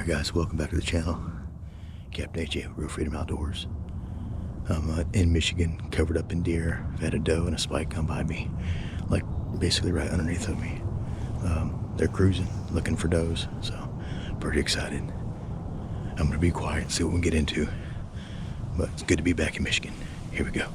Alright guys, welcome back to the channel. Captain AJ, Real Freedom Outdoors. I'm in Michigan, covered up in deer. I've had a doe and a spike come by me, like basically right underneath of me. They're cruising, looking for does, so pretty excited. I'm going to be quiet and see what we can get into, but it's good to be back in Michigan. Here we go.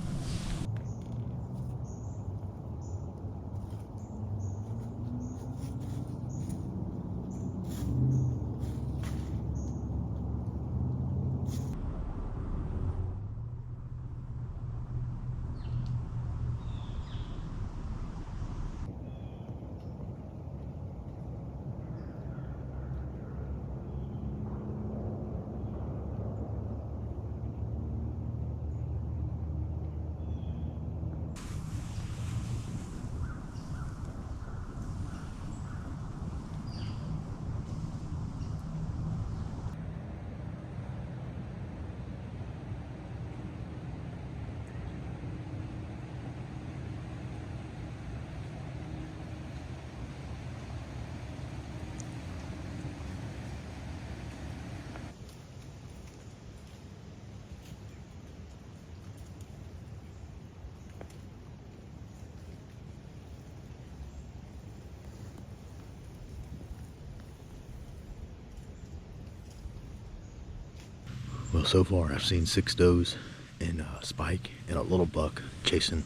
Well, so far I've seen 6 does and a spike and a little buck chasing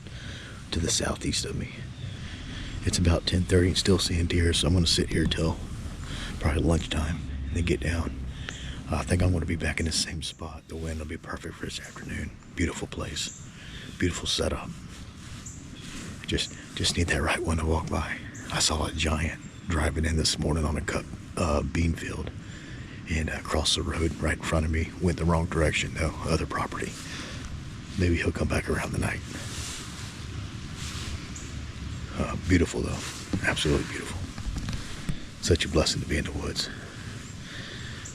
to the southeast of me. It's about 10:30 and still seeing deer, so I'm going to sit here till probably lunchtime and then get down. I think I'm going to be back in the same spot. The wind will be perfect for this afternoon. Beautiful place, beautiful setup. Just need that right one to walk by. I saw a giant driving in this morning on a cut bean field and crossed the road right in front of me. Went the wrong direction though, other property. Maybe he'll come back around the night. Beautiful though, absolutely beautiful. Such a blessing to be in the woods.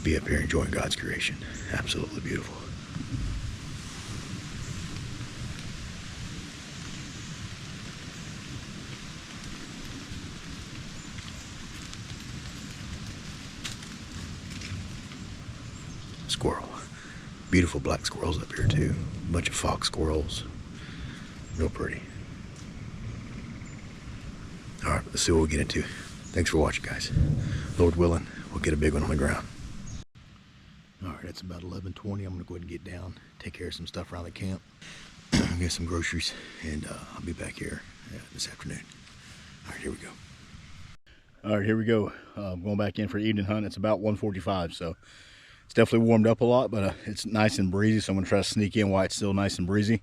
Be up here enjoying God's creation. Absolutely beautiful. Squirrel. Beautiful black squirrels up here too. A bunch of fox squirrels. Real pretty. Alright, let's see what we get into. Thanks for watching, guys. Lord willing, we'll get a big one on the ground. Alright, it's about 11:20. I'm going to go ahead and get down, take care of some stuff around the camp, get some groceries, and I'll be back here this afternoon. Alright, here we go. Alright, here we go. Going back in for evening hunt. It's about 1:45, so it's definitely warmed up a lot, but it's nice and breezy, so I'm going to try to sneak in while it's still nice and breezy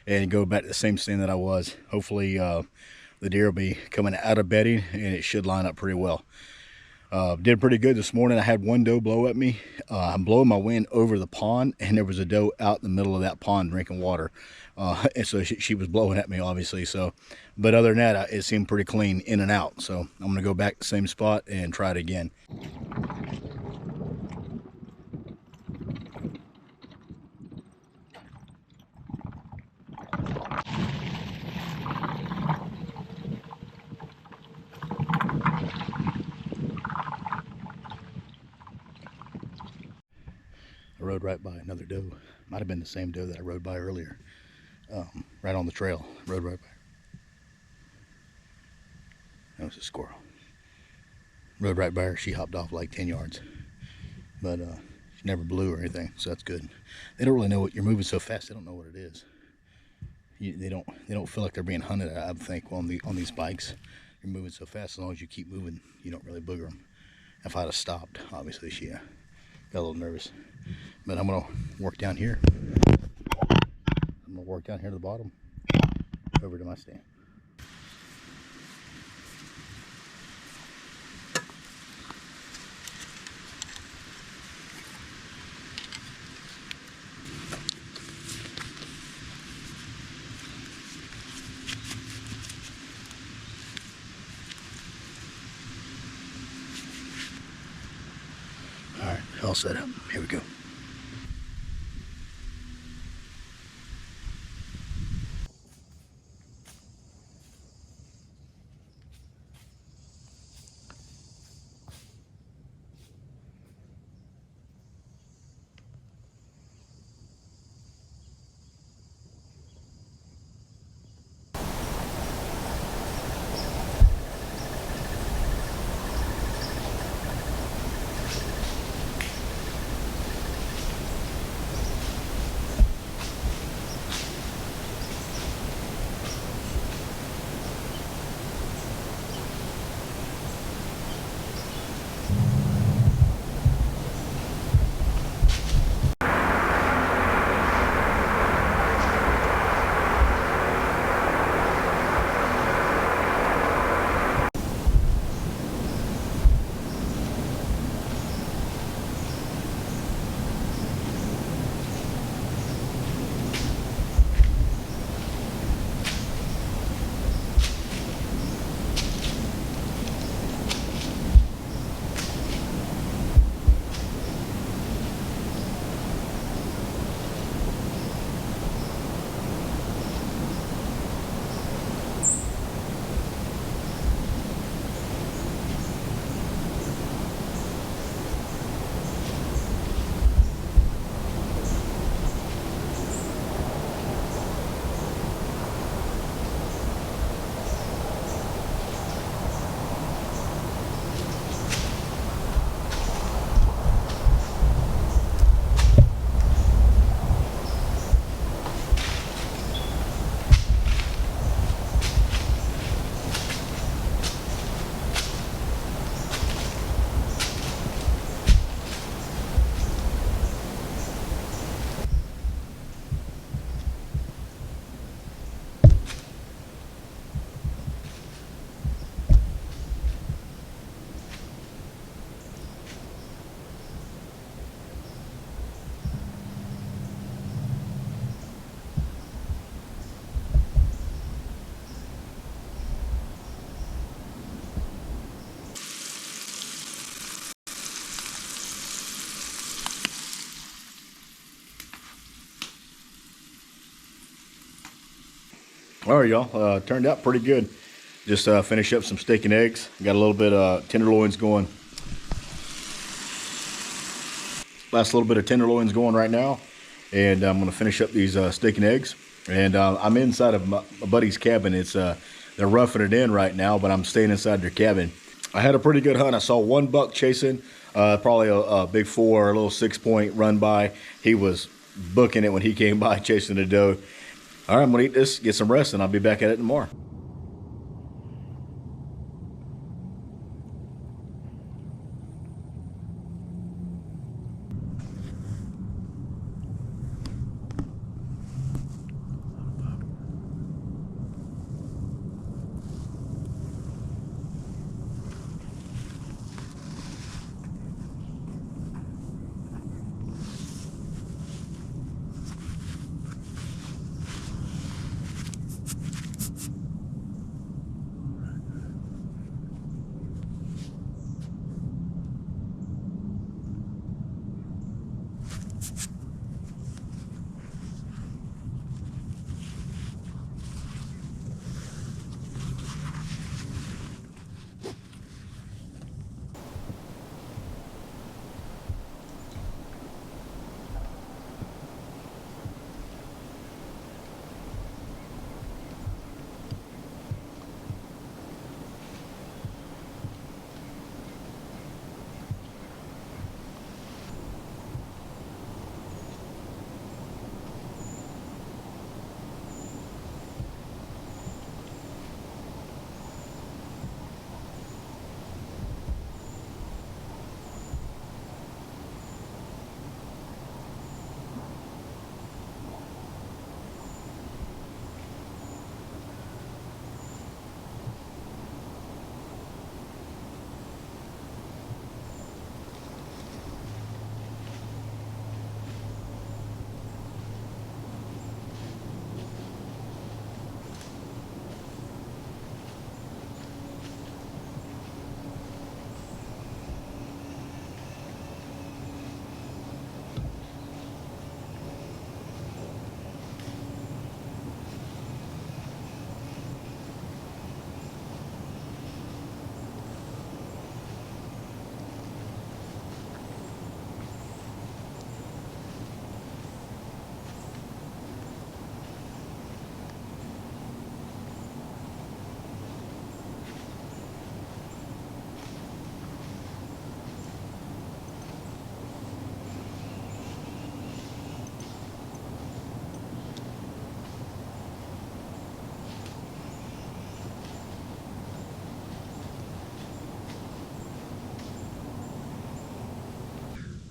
and go back to the same stand that I was. Hopefully the deer will be coming out of bedding and it should line up pretty well. Did pretty good this morning. I had one doe blow at me. I'm blowing my wind over the pond, and there was a doe out in the middle of that pond drinking water. And so she was blowing at me, obviously. So, but other than that, it seemed pretty clean in and out. So I'm going to go back to the same spot and try it again. I rode right by another doe. Might have been the same doe that I rode by earlier. Right on the trail. Rode right by her. That was a squirrel. Rode right by her. She hopped off like 10 yards. But she never blew or anything, so that's good. They don't really know what you're moving so fast. They don't know what it is. They don't feel like they're being hunted. I think on these bikes, you're moving so fast. As long as you keep moving, you don't really booger them. If I'd have stopped, obviously she got a little nervous. But I'm gonna work down here. I'm gonna work down here to the bottom, over to my stand. All right, all set up. Here we go. All right, y'all. Turned out pretty good. Just finished up some steak and eggs. Got a little bit of tenderloins going. Last little bit of tenderloins going right now. And I'm going to finish up these steak and eggs. And I'm inside of my buddy's cabin. It's they're roughing it in right now, but I'm staying inside their cabin. I had a pretty good hunt. I saw one buck chasing, probably a big 4, a little 6-point run by. He was booking it when he came by chasing the doe. All right, I'm going to eat this, get some rest, and I'll be back at it tomorrow.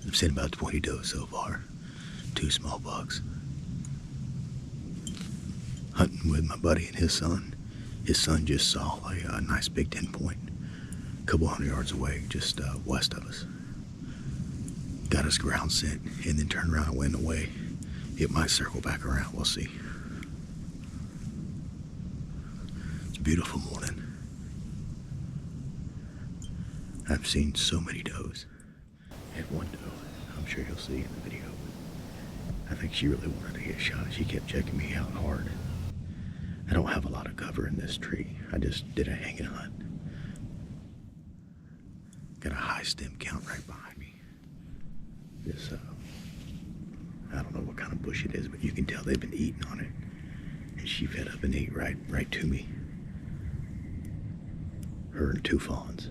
I've seen about 20 does so far, 2 small bucks. Hunting with my buddy and his son. His son just saw a nice big 10-point, a couple hundred yards away, just west of us. Got us ground scent and then turned around and went away. It might circle back around, we'll see. It's a beautiful morning. I've seen so many does. Had one doe, I'm sure you'll see in the video. I think she really wanted to get shot. She kept checking me out hard. I don't have a lot of cover in this tree. I just did a hanging hunt. Got a high stem count right behind me. This, I don't know what kind of bush it is, but you can tell they've been eating on it. And she fed up and ate right to me. Her and 2 fawns.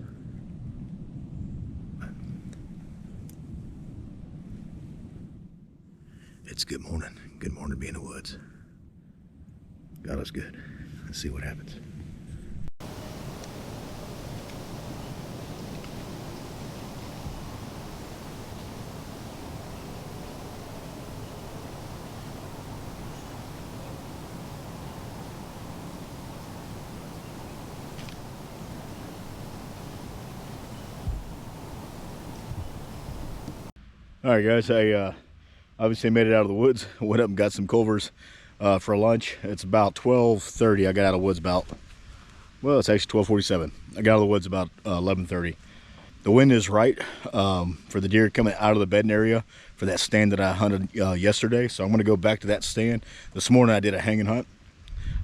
It's good morning. Good morning to be in the woods. God is good. Let's see what happens. All right, guys, I obviously made it out of the woods. Went up and got some Culvers for lunch. It's about 12:30. I got out of the woods about, well, it's actually 12:47. I got out of the woods about 11:30. The wind is right for the deer coming out of the bedding area for that stand that I hunted yesterday. So I'm going to go back to that stand. This morning I did a hanging hunt.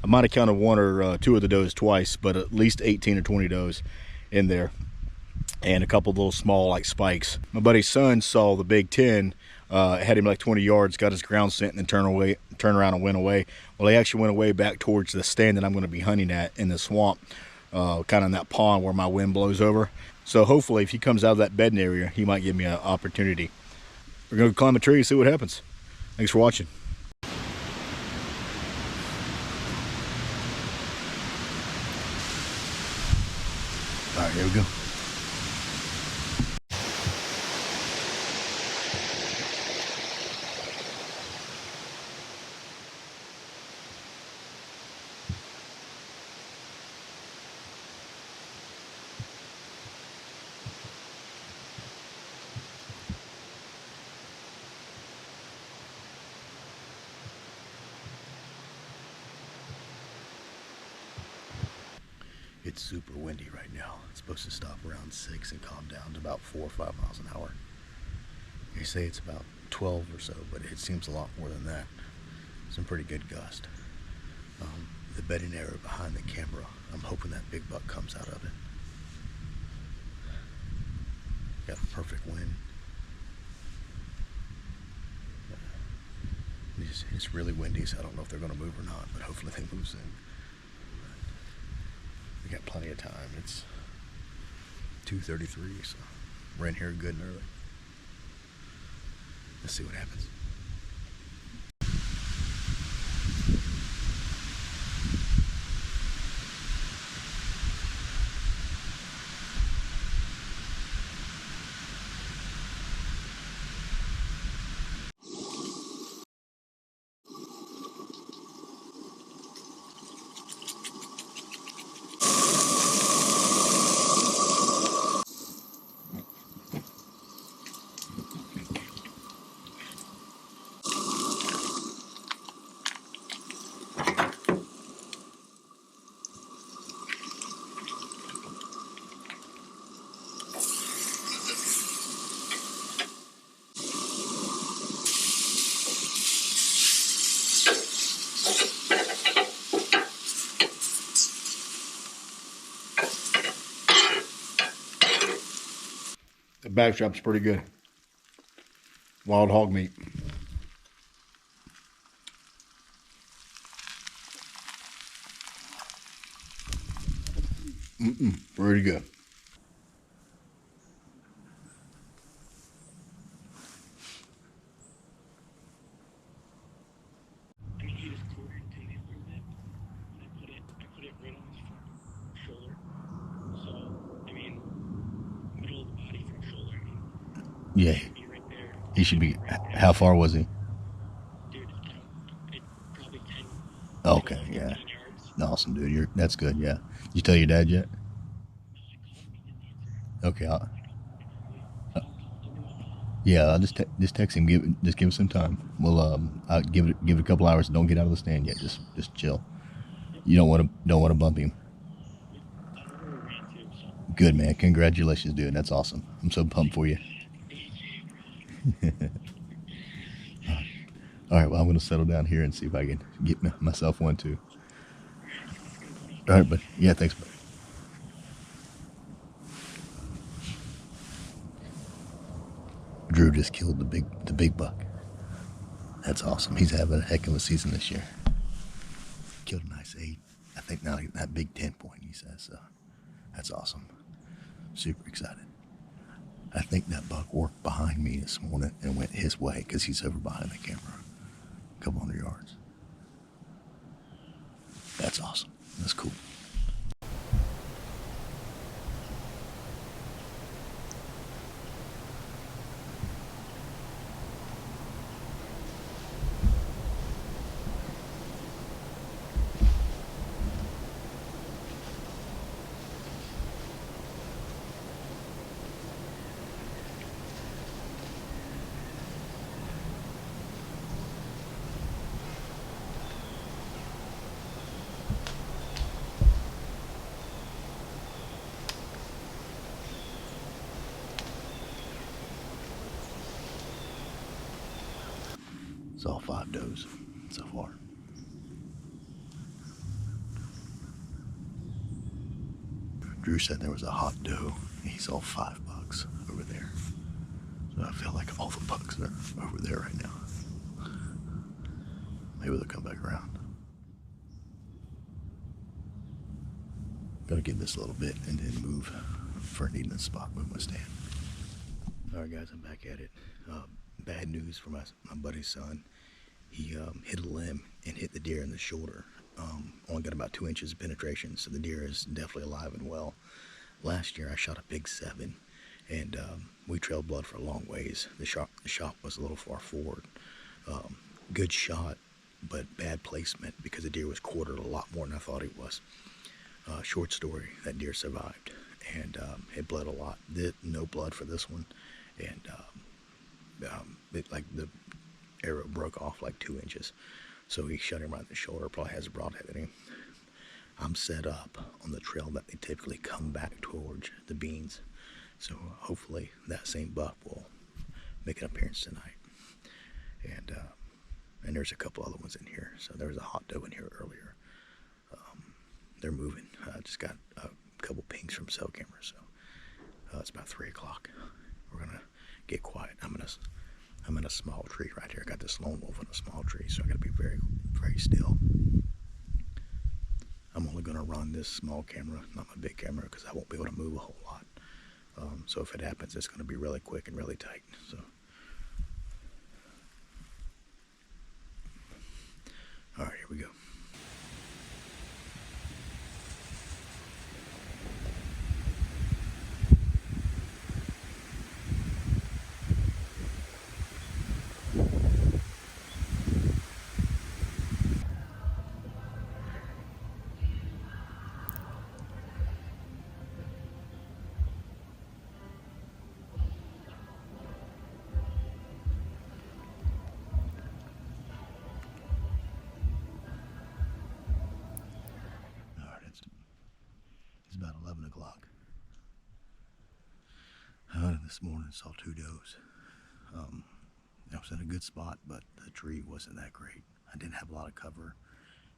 I might have counted one or two of the does twice, but at least 18 or 20 does in there, and a couple of little small like spikes. My buddy's son saw the big 10, had him like 20 yards, got his ground scent, and then turned around and went away. Well, he actually went away back towards the stand that I'm going to be hunting at in the swamp, kind of in that pond where my wind blows over. So hopefully if he comes out of that bedding area, he might give me an opportunity. We're going to climb a tree and see what happens. Thanks for watching. All right, here we go. It's super windy right now. It's supposed to stop around 6 and calm down to about 4 or 5 miles an hour. They say it's about 12 or so, but it seems a lot more than that. Some pretty good gust. The bedding area behind the camera, I'm hoping that big buck comes out of it. Got a perfect wind. It's really windy, so I don't know if they're going to move or not, but hopefully they move soon. We got plenty of time. It's 2:33, so we're in here good and early. Let's see what happens. The backdrop's pretty good. Wild hog meat. Pretty good. I mean, he just quartered to me a little bit. I put it right on his front shoulder. So, I mean, middle of the body, front shoulder. I mean, Yeah. he should be right there. He should be. Right there. How far was he? Dude, probably 10, Okay, 12, yeah. 15 yards. Awesome, dude. That's good. Yeah. You tell your dad yet? No, I called him. He didn't answer. Okay. I told him I'll call. Yeah. I'll just text him. Just give him some time. We'll I'll give it a couple hours. Don't get out of the stand yet. Just chill. You don't want to bump him. That order ran too, so. Good, man. Congratulations, dude. That's awesome. I'm so pumped for you. All right, well, I'm going to settle down here and see if I can get myself one too. All right, but yeah, thanks, buddy. Drew just killed the big buck. That's awesome. He's having a heck of a season this year. Killed a nice 8. I think now that big 10 point, he says. So that's awesome. Super excited. I think that buck worked behind me this morning and went his way because he's over behind the camera. A couple hundred yards. That's awesome. That's cool. It's all 5 does so far. Drew said there was a hot doe. He saw 5 bucks over there. So I feel like all the bucks are over there right now. Maybe they'll come back around. Gotta give this a little bit and then move for needing a spot, move my stand. Alright guys, I'm back at it. Bad news for my buddy's son. He hit a limb and hit the deer in the shoulder. Only got about 2 inches of penetration, so the deer is definitely alive and well. Last year I shot a big 7, and we trailed blood for a long ways. The shot was a little far forward. Good shot, but bad placement because the deer was quartered a lot more than I thought he was. Short story, that deer survived, and it bled a lot. No blood for this one, and the arrow broke off like 2 inches. So he shot him right in the shoulder, probably has a broadhead in him. I'm set up on the trail that they typically come back towards the beans. So hopefully that same buck will make an appearance tonight. And there's a couple other ones in here. So there was a hot doe in here earlier. They're moving. I just got a couple pings from cell cameras. So it's about 3 o'clock. We're gonna get quiet. I'm in a small tree right here. I got this lone wolf in a small tree, so I gotta be very, very still. I'm only gonna run this small camera, not my big camera, because I won't be able to move a whole lot. So if it happens, it's gonna be really quick and really tight. So, all right, here we go. It's about 11 o'clock. This morning saw 2 does. I was in a good spot, but the tree wasn't that great. I didn't have a lot of cover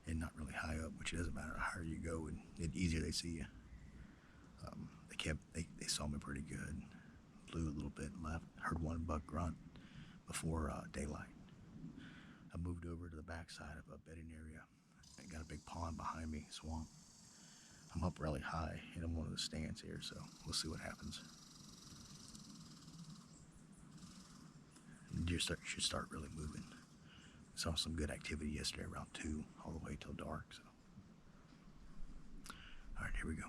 and not really high up, which it doesn't matter. The higher you go, and the easier they see you. They saw me pretty good. Blew a little bit left. Heard one buck grunt before daylight. I moved over to the backside of a bedding area. I got a big pond behind me, swamp. I'm up really high and I'm one of the stands here, so we'll see what happens. Deer should start really moving. Saw some good activity yesterday around 2 all the way till dark. So, all right, here we go.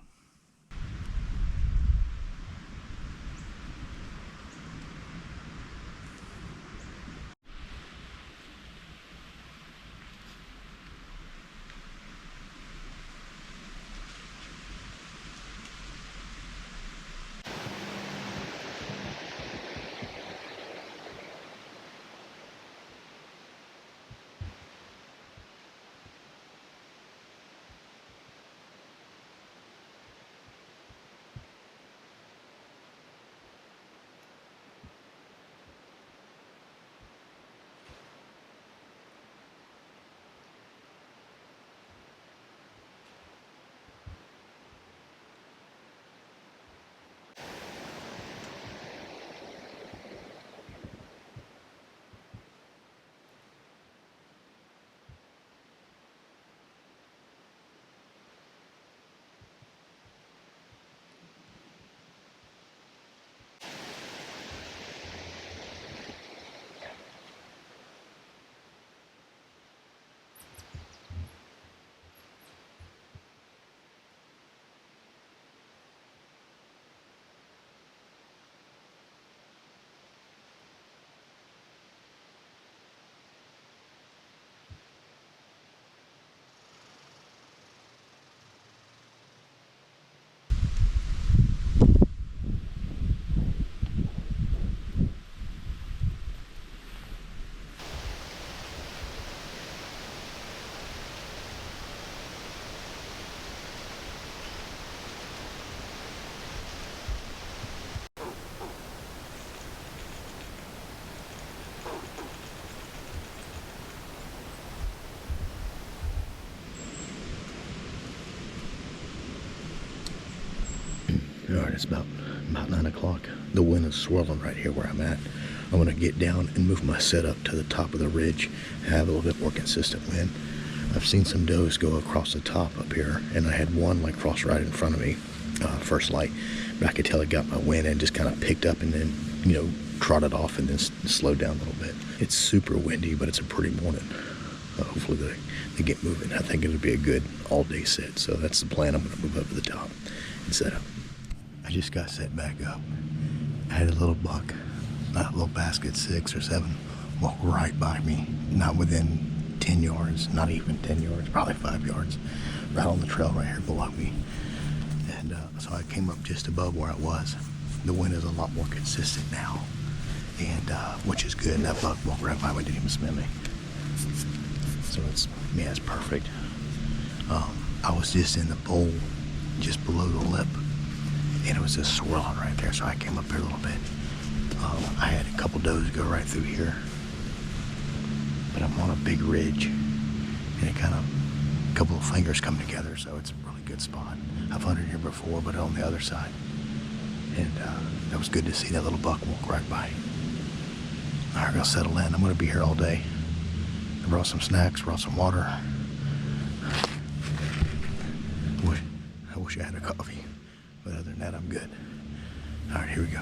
it's about 9 o'clock. The wind is swirling right here where I'm at. I'm gonna get down and move my setup to the top of the ridge, have a little bit more consistent wind. I've seen some does go across the top up here, and I had one like cross right in front of me, first light, but I could tell it got my wind and just kind of picked up and then, you know, trotted off and then slowed down a little bit. It's super windy, but it's a pretty morning. Hopefully they get moving. I think it'll be a good all-day set, so that's the plan. I'm gonna move up to the top and set up. I just got set back up. I had a little buck, a little basket, 6 or 7, walk right by me, not within 10 yards, not even 10 yards, probably 5 yards, right on the trail right here below me. And so I came up just above where I was. The wind is a lot more consistent now, and which is good. That buck walked right by me, didn't even smell me. So it's perfect. I was just in the bowl, just below the lip, and it was just swirling right there. So I came up here a little bit. I had a couple does go right through here, but I'm on a big ridge, and it kind of, a couple of fingers come together, so it's a really good spot. I've hunted here before, but on the other side, and that was good to see that little buck walk right by. All right, I'll settle in. I'm going to be here all day. I brought some snacks, brought some water. I wish I had a coffee, but other than that, I'm good. All right, here we go.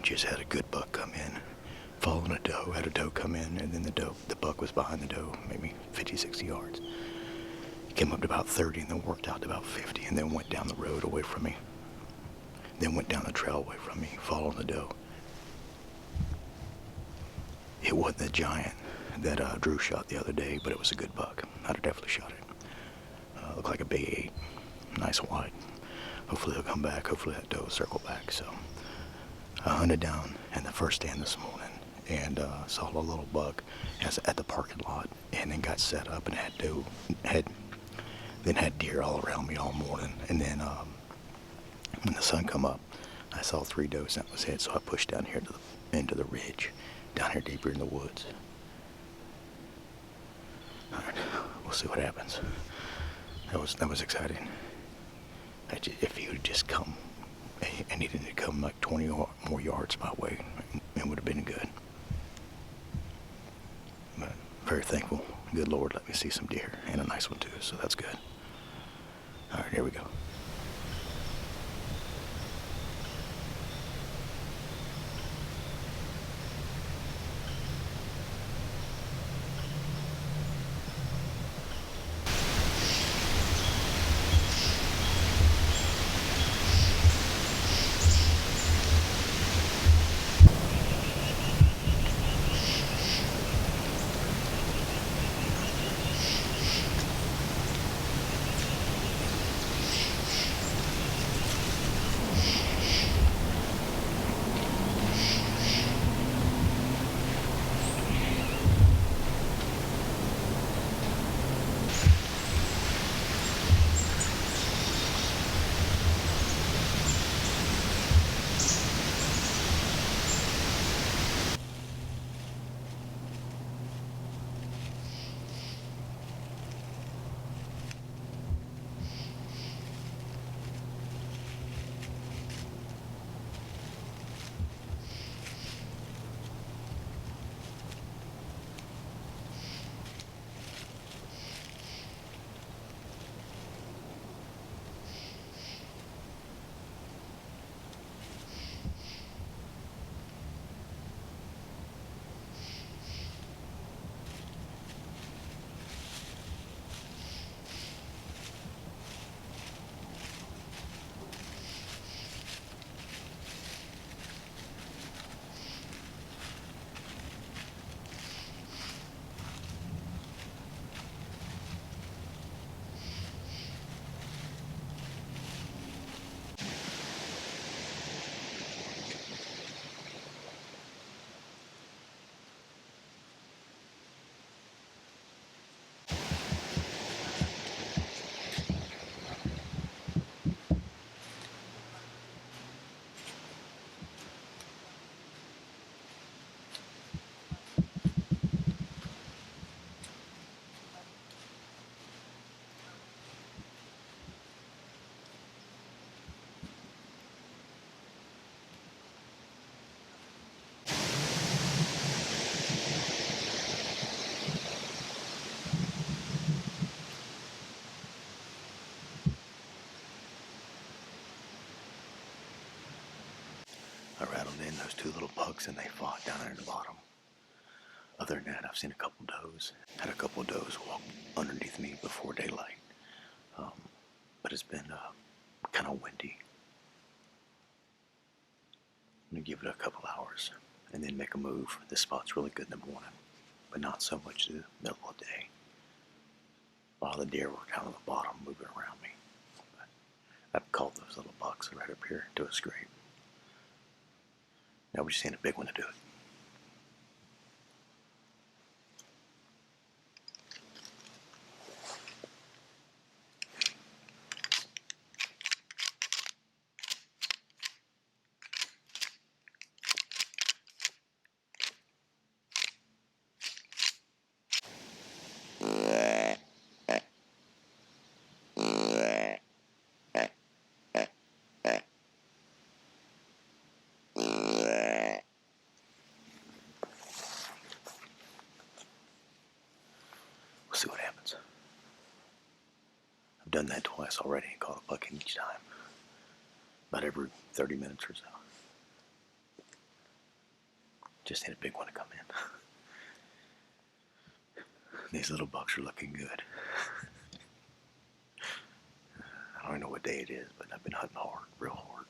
Just had a good buck come in, following a doe, had a doe come in, and then the buck was behind the doe, maybe 50, 60 yards. He came up to about 30 and then worked out to about 50 and then went down the road away from me. Then went down the trail away from me, following the doe. It wasn't the giant that Drew shot the other day, but it was a good buck. I'd have definitely shot it. Looked like a Bay 8, nice wide. Hopefully he'll come back, hopefully that doe will circle back, so. I hunted down in the first stand this morning and saw a little buck at the parking lot, and then got set up and had deer all around me all morning. And then when the sun come up, I saw 3 does, and that was it. So I pushed down here into the ridge, down here deeper in the woods. All right, we'll see what happens. That was exciting. If he would just come. I needed to come like 20 more yards my way. It would have been good. But very thankful. Good Lord let me see some deer, and a nice one too, so that's good. All right, here we go. seen those two little bucks and they fought down there at the bottom. Other than that, I've seen a couple does. Had a couple does walk underneath me before daylight. But it's been kind of windy. I'm gonna give it a couple hours and then make a move. This spot's really good in the morning, but not so much in the middle of the day. A lot of the deer were down at the bottom moving around me. But I've called those little bucks right up here to a scrape. Now we're just seeing a big one to do it. We'll see what happens. I've done that twice already and caught a buck in each time. About every 30 minutes or so. Just need a big one to come in. These little bucks are looking good. I don't know what day it is, but I've been hunting hard, real hard.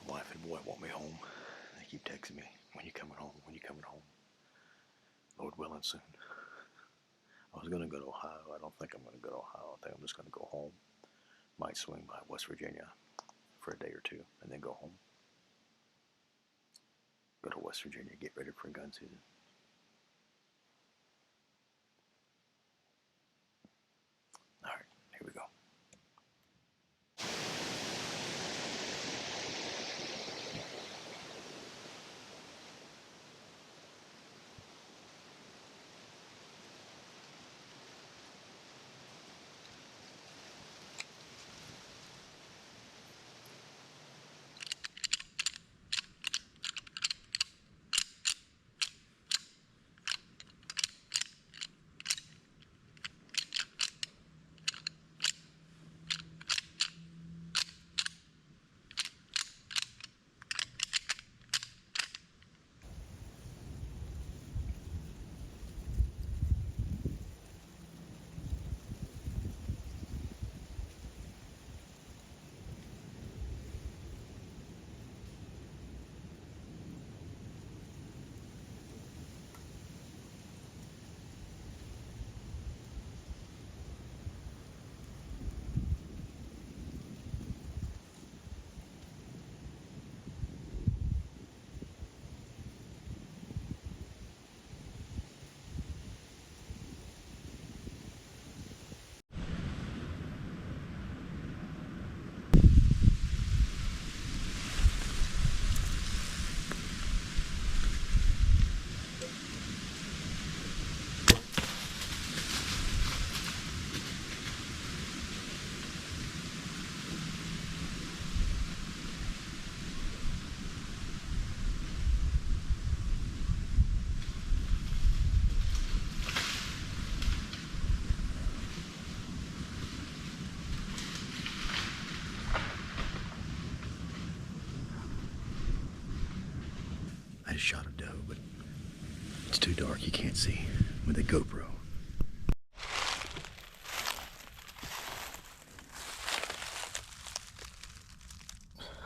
My wife and boy want me home. They keep texting me, when you coming home, when you coming home. Lord willing, soon. I was going to go to Ohio. I don't think I'm going to go to Ohio. I think I'm just going to go home. Might swing by West Virginia for a day or two and then go home. Go to West Virginia, get ready for gun season. All right, here we go. I just shot a doe, but it's too dark, you can't see with a GoPro.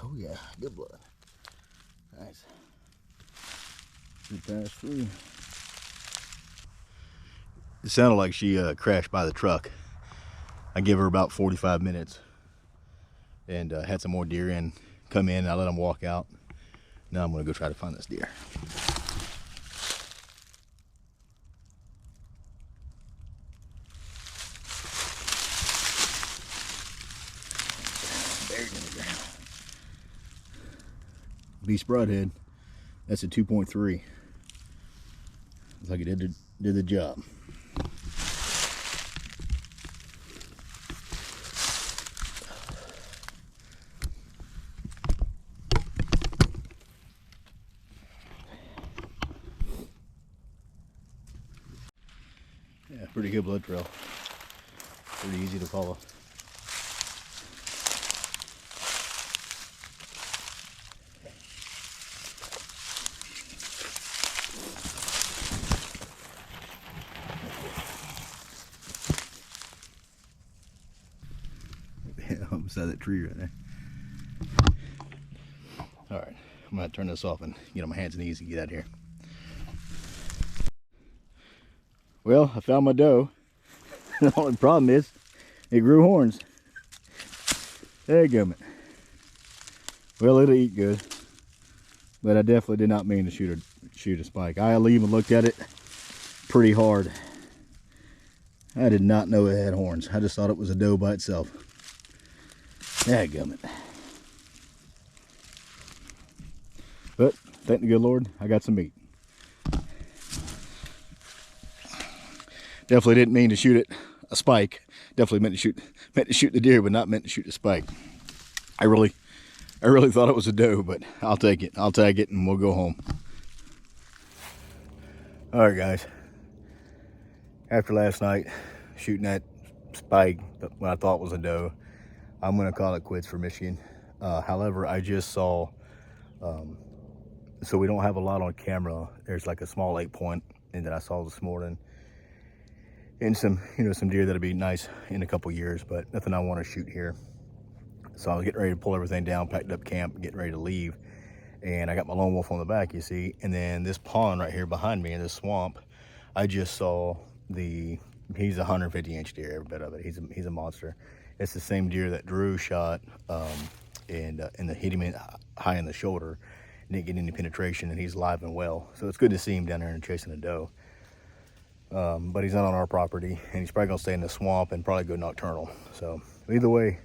Oh yeah, good blood. Nice. She passed through. It sounded like she crashed by the truck. I gave her about 45 minutes and had some more deer in, come in, and I let them walk out. Now I'm gonna go try to find this deer. Buried in the ground. Beast broadhead. That's a 2.3. Looks like it did the job. Yeah, pretty good blood trail. Pretty easy to follow. beside that tree right there. All right, I'm gonna turn this off and get on my hands and knees and get out of here. Well, I found my doe. The only problem is it grew horns. There you go, man. Well, it'll eat good, but I definitely did not mean to shoot a spike. I even looked at it pretty hard. I did not know it had horns. I just thought it was a doe by itself. Dadgummit. But thank the good Lord, I got some meat. Definitely didn't mean to shoot a spike. Definitely meant to shoot the deer, but not meant to shoot the spike. I really thought it was a doe, but I'll take it. I'll tag it and we'll go home. All right, guys. After last night shooting that spike, what I thought was a doe, I'm gonna call it quits for Michigan. However, I just saw, so we don't have a lot on camera. There's like a small 8-point and that I saw this morning, and some deer that'll be nice in a couple years, but nothing I want to shoot here. So I was getting ready to pull everything down, packed up camp, getting ready to leave, and I got my lone wolf on the back, you see, and then this pond right here behind me in this swamp, I just saw he's a 150-inch deer, every bit of it. He's a monster. It's the same deer that Drew shot, and hit him high in the shoulder. Didn't get any penetration, and he's alive and well. So it's good to see him down there and chasing a doe. But he's not on our property, and he's probably gonna stay in the swamp and probably go nocturnal. So either way,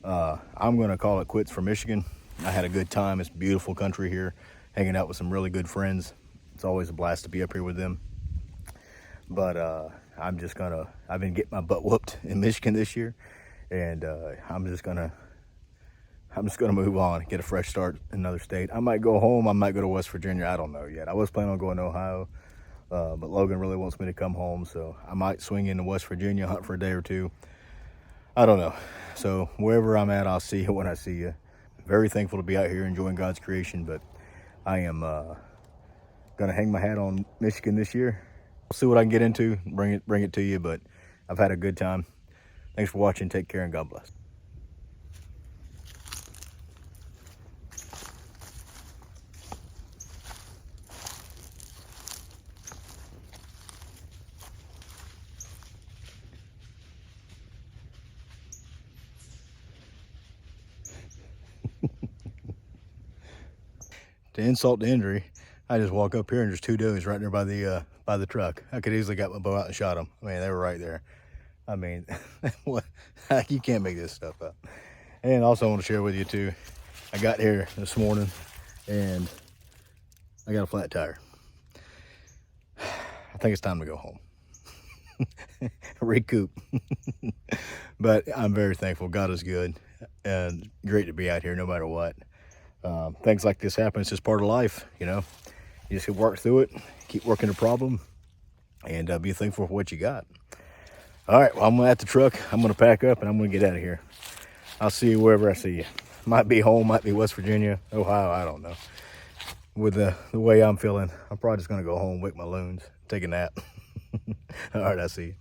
I'm gonna call it quits for Michigan. I had a good time. It's beautiful country here, hanging out with some really good friends. It's always a blast to be up here with them. But I've been getting my butt whooped in Michigan this year, and I'm just gonna move on, get a fresh start in another state. I might go home, I might go to West Virginia, I don't know yet. I was planning on going to Ohio, but Logan really wants me to come home, so I might swing into West Virginia, hunt for a day or two. I don't know. So wherever I'm at, I'll see you when I see you. Very thankful to be out here enjoying God's creation, but I am gonna hang my hat on Michigan this year. I'll see what I can get into, bring it to you, but I've had a good time. Thanks for watching, take care, and God bless. To insult to injury, I just walk up here and there's 2 does right there by the truck. I could easily got my bow out and shot them. I mean, they were right there. I mean, what? You can't make this stuff up. And also I want to share with you too, I got here this morning and I got a flat tire. I think it's time to go home. Recoup. But I'm very thankful. God is good and great to be out here no matter what. Things like this happen. It's just part of life, you know. You just work through it, keep working the problem, and be thankful for what you got. All right, well, I'm at the truck. I'm going to pack up, and I'm going to get out of here. I'll see you wherever I see you. Might be home, might be West Virginia, Ohio, I don't know. With the way I'm feeling, I'm probably just going to go home, wake my loons, take a nap. All right, I'll see you.